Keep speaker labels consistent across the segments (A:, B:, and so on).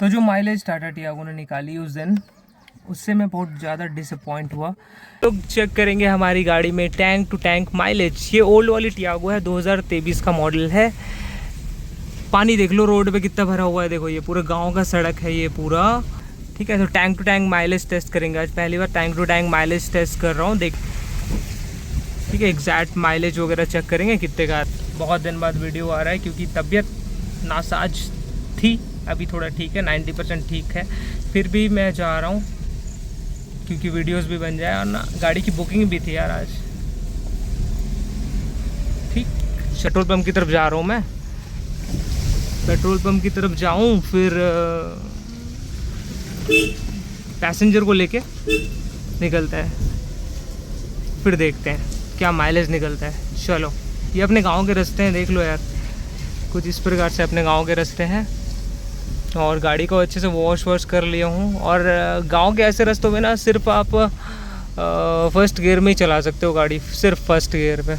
A: तो जो mileage Tata Tiago ने निकाली उस दिन, उससे मैं बहुत ज़्यादा डिसअपॉइंट हुआ। तो चेक करेंगे हमारी गाड़ी में टैंक टू टैंक माइलेज। ये ओल्ड वाली टियागो है, 2023 का मॉडल है। पानी देख लो रोड पे कितना भरा हुआ है, देखो ये पूरा गांव का सड़क है ये पूरा, ठीक है। तो tank to tank mileage test करेंगे आज, पहली बार tank to tank mileage test कर रहा हूँ, देख ठीक है। एग्जैक्ट माइलेज वगैरह चेक करेंगे कितने का। बहुत दिन बाद वीडियो आ रहा है क्योंकि तबीयत नासाज थी, अभी थोड़ा ठीक है, 90% ठीक है। फिर भी मैं जा रहा हूँ क्योंकि वीडियोस भी बन जाए और ना गाड़ी की बुकिंग भी थी यार आज, ठीक। पेट्रोल पंप की तरफ जा रहा हूँ मैं, पेट्रोल पंप की तरफ जाऊँ फिर पैसेंजर को लेके निकलते हैं, फिर देखते हैं क्या माइलेज निकलता है। चलो, ये अपने गांव के रास्ते हैं, देख लो यार, कुछ इस प्रकार से अपने गांव के रास्ते हैं। और गाड़ी को अच्छे से वॉश कर लिया हूँ। और गांव के ऐसे रास्तों में ना सिर्फ आप फर्स्ट गियर में ही चला सकते हो गाड़ी, सिर्फ फर्स्ट गियर पे।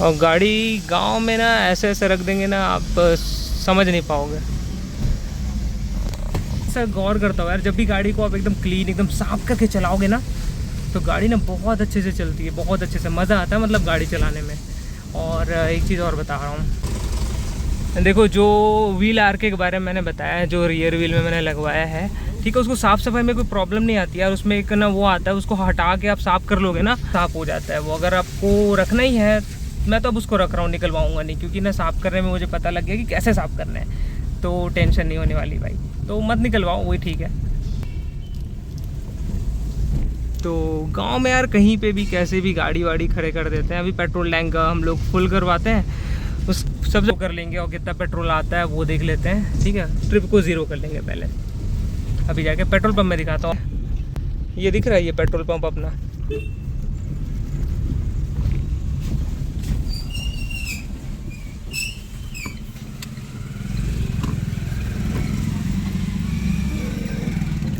A: और गाड़ी गांव में ना ऐसे ऐसे रख देंगे ना, आप समझ नहीं पाओगे। सर गौर करता हूँ यार, जब भी गाड़ी को आप एकदम क्लीन एकदम साफ करके चलाओगे ना, तो गाड़ी ना बहुत अच्छे से चलती है, बहुत अच्छे से मज़ा आता है मतलब गाड़ी चलाने में। और एक चीज़ और बता रहा हूँ, देखो जो व्हील आर्के के बारे में मैंने बताया है, जो रियर व्हील में मैंने लगवाया है, ठीक है, उसको साफ़ सफाई में कोई प्रॉब्लम नहीं आती यार। उसमें एक ना वो आता है, उसको हटा के आप साफ़ कर लोगे ना, साफ़ हो जाता है वो। अगर आपको रखना ही है, मैं तो अब उसको रख रहा हूँ, निकलवाऊँगा नहीं, क्योंकि ना साफ़ करने में मुझे पता लग गया कि कैसे साफ़ करना है, तो टेंशन नहीं होने वाली भाई। तो मत निकलवाओ, वही ठीक है। तो गांव में यार कहीं पे भी कैसे भी गाड़ी वाड़ी खड़े कर देते हैं। अभी पेट्रोल टैंक का हम लोग फुल करवाते हैं, उस सब कर लेंगे और कितना पेट्रोल आता है वो देख लेते हैं, ठीक है। ट्रिप को ज़ीरो कर लेंगे पहले। अभी जाके पेट्रोल पंप में दिखाता हूँ। ये दिख रहा है ये पेट्रोल पंप अपना,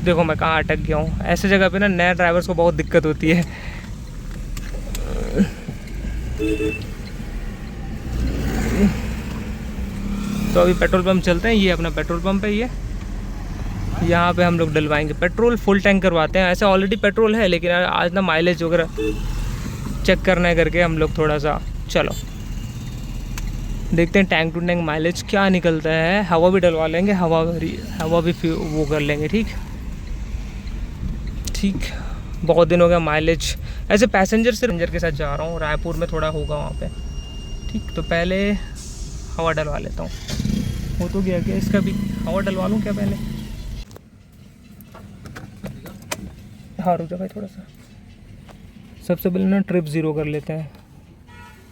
A: देखो मैं कहाँ अटक गया हूँ। ऐसे जगह पे ना नए ड्राइवर्स को बहुत दिक्कत होती है। तो अभी पेट्रोल पंप चलते हैं, ये अपना पेट्रोल पंप है, ये यहाँ पे हम लोग डलवाएंगे पेट्रोल, फुल टैंक करवाते हैं। ऐसे ऑलरेडी पेट्रोल है, लेकिन आज ना माइलेज वगैरह चेक करना है करके हम लोग थोड़ा सा, चलो देखते हैं टैंक टू टैंक माइलेज क्या निकलता है। हवा भी डलवा लेंगे, हवा भी वो कर लेंगे, ठीक। बहुत दिन हो गया माइलेज ऐसे पैसेंजर के साथ जा रहा हूँ, रायपुर में थोड़ा होगा वहाँ पे, ठीक। तो पहले हवा डलवा लेता हूँ, हो तो गया क्या इसका भी, हवा डलवा लूँ क्या पहले? हाँ रुक जाओ भाई थोड़ा सा। सबसे पहले ना ट्रिप ज़ीरो कर लेते हैं।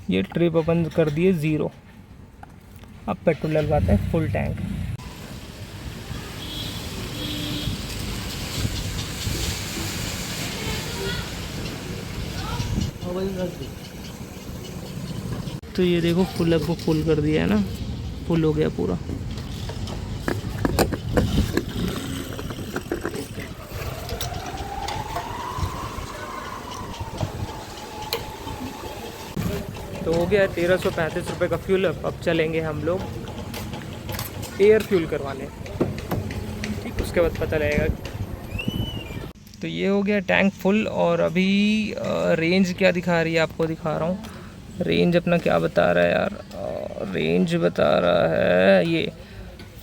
A: ये ट्रिप अपन कर दिए ज़ीरो। अब पेट्रोल डलवाते हैं फुल टैंक। तो ये देखो फुल अब फुल कर दिया है ना, फुल हो गया पूरा। तो हो गया 1335 रुपये का फ्यूल। अब चलेंगे हम लोग एयर फ्यूल करवाने, ठीक। उसके बाद पता लगेगा। तो ये हो गया टैंक फुल। और अभी रेंज क्या दिखा रही है आपको दिखा रहा हूँ। रेंज अपना क्या बता रहा है यार, रेंज बता रहा है ये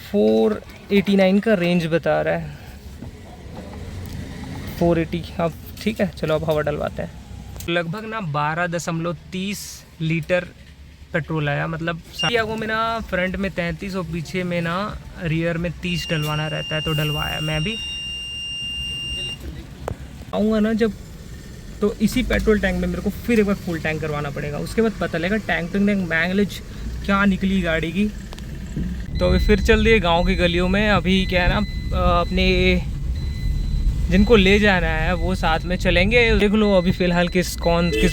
A: 489 का रेंज बता रहा है, 480। अब ठीक है, चलो अब हवा डलवाते हैं। लगभग ना 12.30 लीटर पेट्रोल आया। मतलब टियागो में ना फ्रंट में 33 और पीछे में ना रियर में 30 डलवाना रहता है, तो डलवाया मैं भी। आऊँगा ना जब, तो इसी पेट्रोल टैंक में मेरे को फिर एक बार फुल टैंक करवाना पड़ेगा। उसके बाद पता लगेगा टैंक टू टैंक माइलेज क्या निकली गाड़ी की। तो अभी फिर चल दिए गांव की गलियों में। अभी क्या है ना, अपने जिनको ले जाना है वो साथ में चलेंगे। देख लो अभी फ़िलहाल किस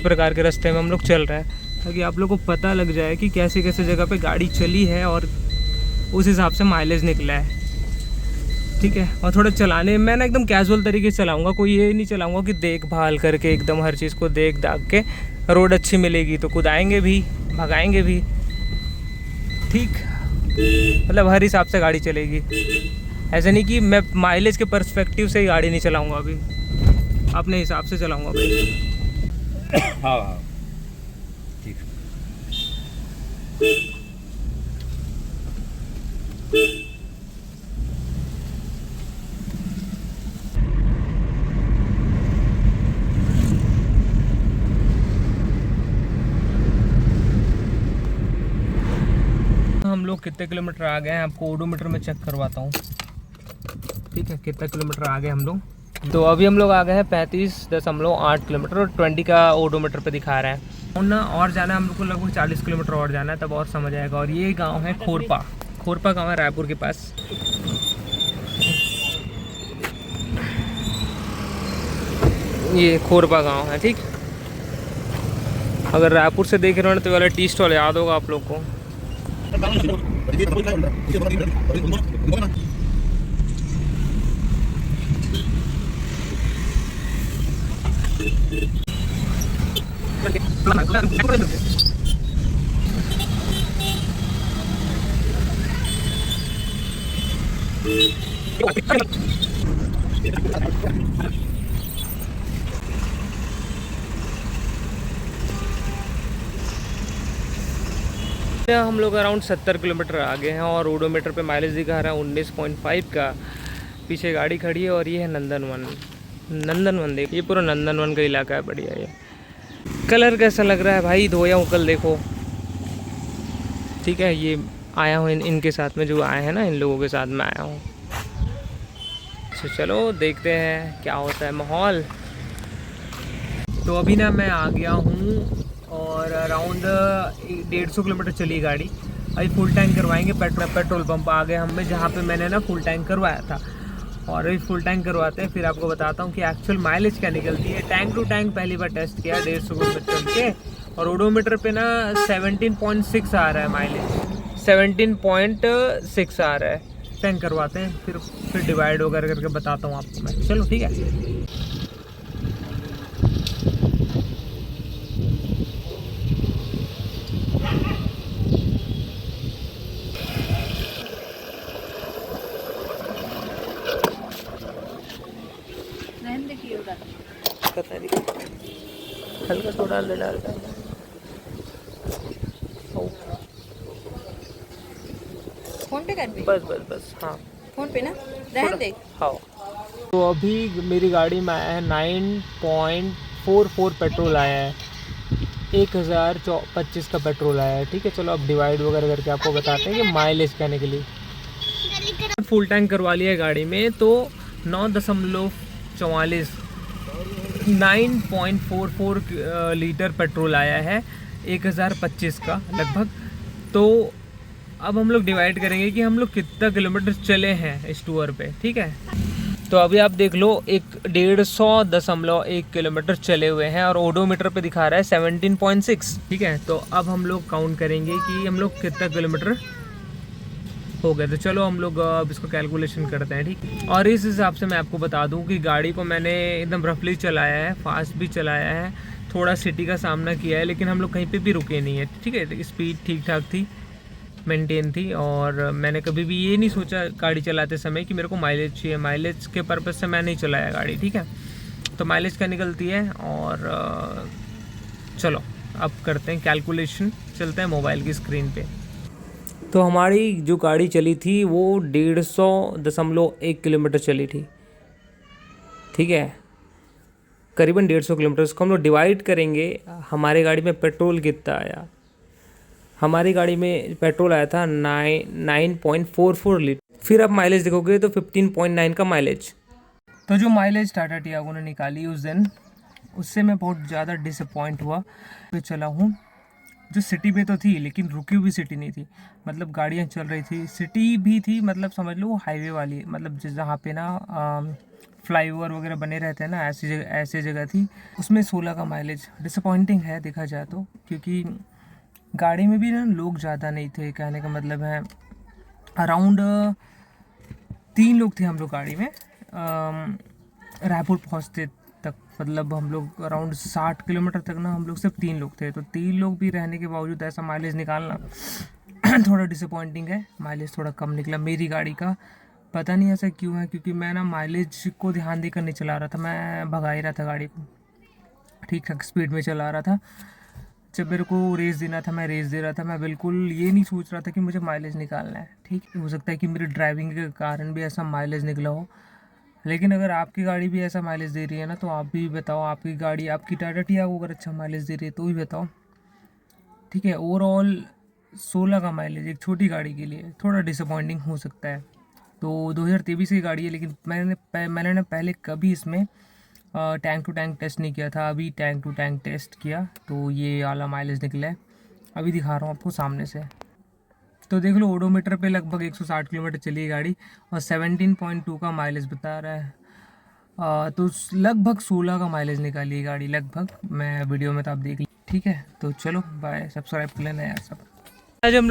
A: प्रकार के रास्ते में हम लोग चल रहे हैं, ताकि आप लोग को पता लग जाए कि कैसे कैसे जगह पे गाड़ी चली है और उस हिसाब से माइलेज निकला है, ठीक है। और थोड़ा चलाने मैं ना एकदम कैजुअल तरीके से चलाऊँगा, कोई ये नहीं चलाऊँगा कि देखभाल करके एकदम हर चीज़ को देख दाख के। रोड अच्छी मिलेगी तो कुदाएँगे भी, भगाएँगे भी, ठीक, मतलब हर हिसाब से गाड़ी चलेगी। ऐसा नहीं कि मैं माइलेज के पर्सपेक्टिव से ही गाड़ी नहीं चलाऊंगा, अभी अपने हिसाब से चलाऊंगा भाई।
B: हाँ हाँ ठीक।
A: हम लोग कितने किलोमीटर आ गए हैं आपको ओडोमीटर में चेक करवाता हूँ, ठीक है। कितना किलोमीटर आ गए हम लोग, तो अभी हम लोग आ गए हैं 35.8 किलोमीटर और 20 का ओडोमीटर पे दिखा रहा है। और जाना है हम लोग को लगभग 40 किलोमीटर और जाना है, तब और समझ आएगा। और ये गांव है खोरपा, खोरपा गांव है रायपुर के पास। ये खोरपा गांव है, ठीक। अगर रायपुर से देख रहे हो तो वाला टी स्टॉल याद होगा आप लोग को। हम लोग अराउंड 70 किलोमीटर आगे हैं और ओडोमीटर पे माइलेज दिखा रहा है 19.5 का। पीछे गाड़ी खड़ी है और ये है नंदनवन। नंदनवन देख, ये पूरा नंदनवन का इलाका है, बढ़िया। ये कलर कैसा लग रहा है भाई, धोया हूँ कल, देखो, ठीक है। ये आया हूँ इनके साथ में, जो आए हैं ना, इन लोगों के साथ में आया हूँ। तो चलो देखते हैं क्या होता है माहौल। तो अभी ना मैं आ गया हूँ और अराउंड 150 किलोमीटर चली गाड़ी। अभी फुल टैंक करवाएंगे, पेट्रोल पंप आ गए हमें, जहाँ पे मैंने ना फुल टैंक करवाया था। और अभी फुल टैंक करवाते हैं, फिर आपको बताता हूँ कि एक्चुअल माइलेज क्या निकलती है। टैंक टू टैंक पहली बार टेस्ट किया 150 किलोमीटर चल के, और ओडोमीटर पे ना 17.6 आ रहा है माइलेज, 17.6 आ रहा है। टैंक करवाते हैं, फिर डिवाइड वगैरह करके बताता हूँ आपको मैं। चलो ठीक है। हल्का थोड़ा डालता है।
C: फोन पे कर भी?
A: बस हाँ,
C: फोन पे ना रहने दे।
A: हाँ। तो अभी मेरी गाड़ी में आया है 9.44 पेट्रोल आया है, 1025 का पेट्रोल आया है, ठीक है। चलो अब डिवाइड वगैरह करके आपको बताते हैं कि माइलेज क्या निकली। फुल टैंक करवा लिया है गाड़ी में, तो 9.44 9.44 लीटर पेट्रोल आया है 1025 का लगभग। तो अब हम लोग डिवाइड करेंगे कि हम लोग कितना किलोमीटर चले हैं इस टूर पे, ठीक है। तो अभी आप देख लो, 150.1 किलोमीटर चले हुए हैं और ओडोमीटर पे दिखा रहा है 17.6, ठीक है। तो अब हम लोग काउंट करेंगे कि हम लोग कितना किलोमीटर हो गए। तो चलो हम लोग अब इसको कैलकुलेशन करते हैं, ठीक। और इस हिसाब से मैं आपको बता दूं कि गाड़ी को मैंने एकदम रफली चलाया है, फास्ट भी चलाया है, थोड़ा सिटी का सामना किया है, लेकिन हम लोग कहीं पे भी रुके नहीं है, ठीक है। स्पीड ठीक ठाक थी, मेंटेन थी। और मैंने कभी भी ये नहीं सोचा गाड़ी चलाते समय कि मेरे को माइलेज चाहिए। माइलेज के पर्पज़ से मैं नहीं चलाया गाड़ी, ठीक है। तो माइलेज क्या निकलती है, और चलो अब करते हैं कैलकुलेशन। चलते हैं मोबाइल की स्क्रीन पे। तो हमारी जो गाड़ी चली थी वो 150.1 किलोमीटर चली थी, ठीक है, करीबन 150 किलोमीटर। उसको हम लोग डिवाइड करेंगे, हमारी गाड़ी में पेट्रोल कितना आया। हमारी गाड़ी में पेट्रोल आया था 9.44 लीटर। फिर आप माइलेज देखोगे तो 15.9 का माइलेज। तो जो माइलेज टाटा टियागो ने निकाली उस दिन, उससे मैं बहुत ज़्यादा डिसअपॉइंट हुआ। पे चला हूँ, जो सिटी में तो थी लेकिन रुकी हुई सिटी नहीं थी, मतलब गाड़ियाँ चल रही थी, सिटी भी थी, मतलब समझ लो हाईवे वाली, मतलब जहाँ पे ना फ्लाईओवर वगैरह बने रहते हैं ना, ऐसी जगह थी। उसमें 16 का माइलेज डिसअपॉइंटिंग है देखा जाए तो, क्योंकि गाड़ी में भी ना लोग ज़्यादा नहीं थे। कहने का मतलब है अराउंड 3 लोग थे हम लोग गाड़ी में। रायपुर पहुँचते तक, मतलब हम लोग अराउंड 60 किलोमीटर तक ना हम लोग सिर्फ 3 लोग थे। तो 3 लोग भी रहने के बावजूद ऐसा माइलेज निकालना थोड़ा डिसअपॉइंटिंग है, माइलेज थोड़ा कम निकला मेरी गाड़ी का। पता नहीं ऐसा क्यों है, क्योंकि मैं ना माइलेज को ध्यान देकर नहीं चला रहा था, मैं भगा ही रहा था गाड़ी को, ठीक ठाक स्पीड में चला रहा था। जब मेरे को रेस देना था मैं रेस दे रहा था, मैं बिल्कुल ये नहीं सोच रहा था कि मुझे माइलेज निकालना है। ठीक, हो सकता है कि मेरी ड्राइविंग के कारण भी ऐसा माइलेज निकला हो, लेकिन अगर आपकी गाड़ी भी ऐसा माइलेज दे रही है ना, तो आप भी बताओ, आपकी गाड़ी, आपकी टाटा टियागो अगर अच्छा माइलेज दे रही है तो भी बताओ। ठीक है, ओवरऑल 16 का माइलेज एक छोटी गाड़ी के लिए थोड़ा डिसअपॉइंटिंग हो सकता है। तो 2023 की गाड़ी है, लेकिन मैंने ना पहले कभी इसमें टैंक टू टैंक टेस्ट नहीं किया था, अभी टैंक टू टैंक टेस्ट किया तो ये वाला माइलेज निकला है। अभी दिखा रहा हूँ आपको सामने से, तो देख लो ओडोमीटर पे लगभग 160 किलोमीटर चली है गाड़ी और 17.2 का माइलेज बता रहा है। तो लगभग 16 का माइलेज निकाली है गाड़ी, लगभग। मैं वीडियो में तो आप देख ली, ठीक है। तो चलो बाय, सब्सक्राइब कर लेना यार सब। आज हम